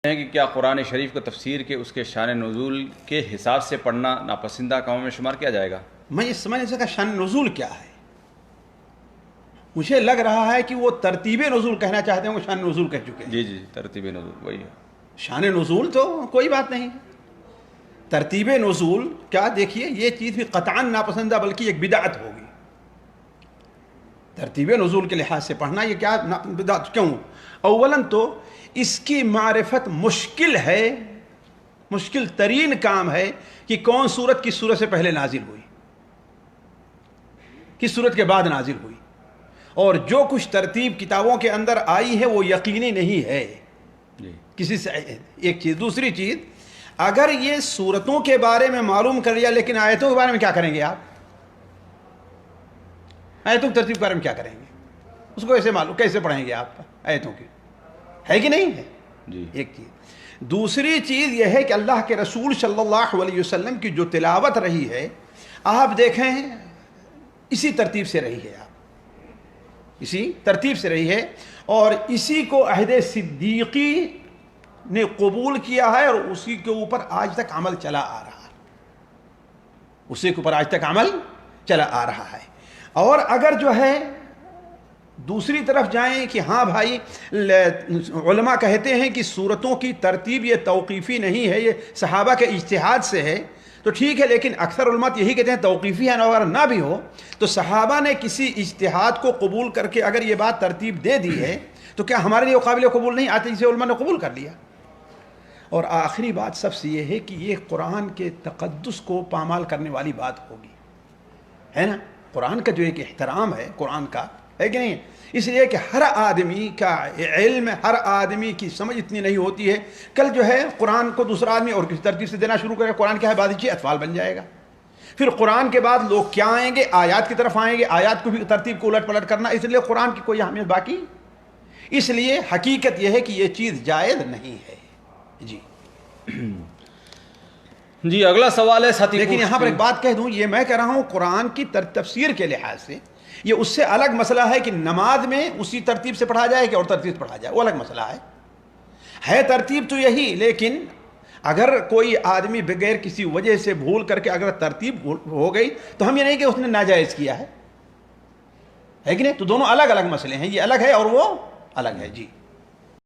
ہیں کہ کیا قرآن شریف کو تفسیر کے اس کے شان نزول کے حساب سے پڑھنا ناپسندہ کاموں میں شمار کیا جائے گا؟ میں یہ سمجھ نہیں سکا شان نزول کیا ہے. مجھے لگ رہا ہے کہ وہ ترتیب نزول کہنا چاہتے ہیں، وہ شان نزول کہہ چکے ہیں. جی ترتیب نزول وہی ہے. شان نزول تو کوئی بات نہیں. ترتیب نزول کیا، دیکھیے یہ چیز بھی قطعاً ناپسندہ بلکہ ایک بدعت ہوگی. ترتیب نزول کے لحاظ سے پڑھنا یہ کیا بدعت کیوں؟ اولاً تو اس کی معرفت مشکل ہے، مشکل ترین کام ہے کہ کون سورت کس سورت سے پہلے نازل ہوئی، کس سورت کے بعد نازل ہوئی، اور جو کچھ ترتیب کتابوں کے اندر آئی ہے وہ یقینی نہیں ہے کسی سے. ایک چیز. دوسری چیز، اگر یہ سورتوں کے بارے میں معلوم کر لیا لیکن آیتوں کے بارے میں کیا کریں گے آپ؟ آیتوں کی ترتیب کے بارے میں کیا کریں گے؟ اس کو کیسے پڑھیں گے آپ آیتوں کی؟ ہے کہ نہیں ہے؟ جی. ایک چیز. دوسری چیز یہ ہے کہ اللہ کے رسول صلی اللہ علیہ وسلم کی جو تلاوت رہی ہے، آپ دیکھیں اسی ترتیب سے رہی ہے، اسی ترتیب سے رہی ہے، اور اسی کو عہد صدیقی نے قبول کیا ہے اور اسی کے اوپر آج تک عمل چلا آ رہا ہے. اسی کے اوپر آج تک عمل چلا آ رہا ہے. اور اگر جو ہے دوسری طرف جائیں کہ ہاں بھائی علماء کہتے ہیں کہ سورتوں کی ترتیب یہ توقیفی نہیں ہے، یہ صحابہ کے اجتہاد سے ہے، تو ٹھیک ہے، لیکن اکثر علماء یہی کہتے ہیں توقیفی ہے. اگر نہ بھی ہو تو صحابہ نے کسی اجتہاد کو قبول کر کے اگر یہ بات ترتیب دے دی ہے تو کیا ہمارے لیے قابل قبول نہیں آتے جسے علماء نے قبول کر لیا؟ اور آخری بات سب سے یہ ہے کہ یہ قرآن کے تقدس کو پامال کرنے والی بات ہوگی، ہے نا؟ قرآن کا جو ایک احترام ہے قرآن کا، ہے کہ نہیں؟ اس لیے کہ ہر آدمی کا علم، ہر آدمی کی سمجھ اتنی نہیں ہوتی ہے. کل جو ہے قرآن کو دوسرا آدمی اور کسی ترتیب سے دینا شروع کرے، قرآن کیا ہے بادشاہ اطفال بن جائے گا. پھر قرآن کے بعد لوگ کیا آئیں گے؟ آیات کی طرف آئیں گے، آیات کو بھی ترتیب کو الٹ پلٹ کرنا. اس لیے قرآن کی کوئی اہمیت باقی. اس لیے حقیقت یہ ہے کہ یہ چیز جائز نہیں ہے. جی اگلا سوال ہے ساتھی. لیکن یہاں پر ایک بات کہہ دوں، یہ میں کہہ رہا ہوں قرآن کی تفسیر کے لحاظ سے یہ اس سے الگ مسئلہ ہے کہ نماز میں اسی ترتیب سے پڑھا جائے کہ اور ترتیب سے پڑھا جائے، وہ الگ مسئلہ ہے ترتیب تو یہی. لیکن اگر کوئی آدمی بغیر کسی وجہ سے بھول کر کے اگر ترتیب ہو گئی تو ہم یہ نہیں کہ اس نے ناجائز کیا ہے کہ نہیں؟ تو دونوں الگ الگ مسئلے ہیں، یہ الگ ہے اور وہ الگ ہے. جی.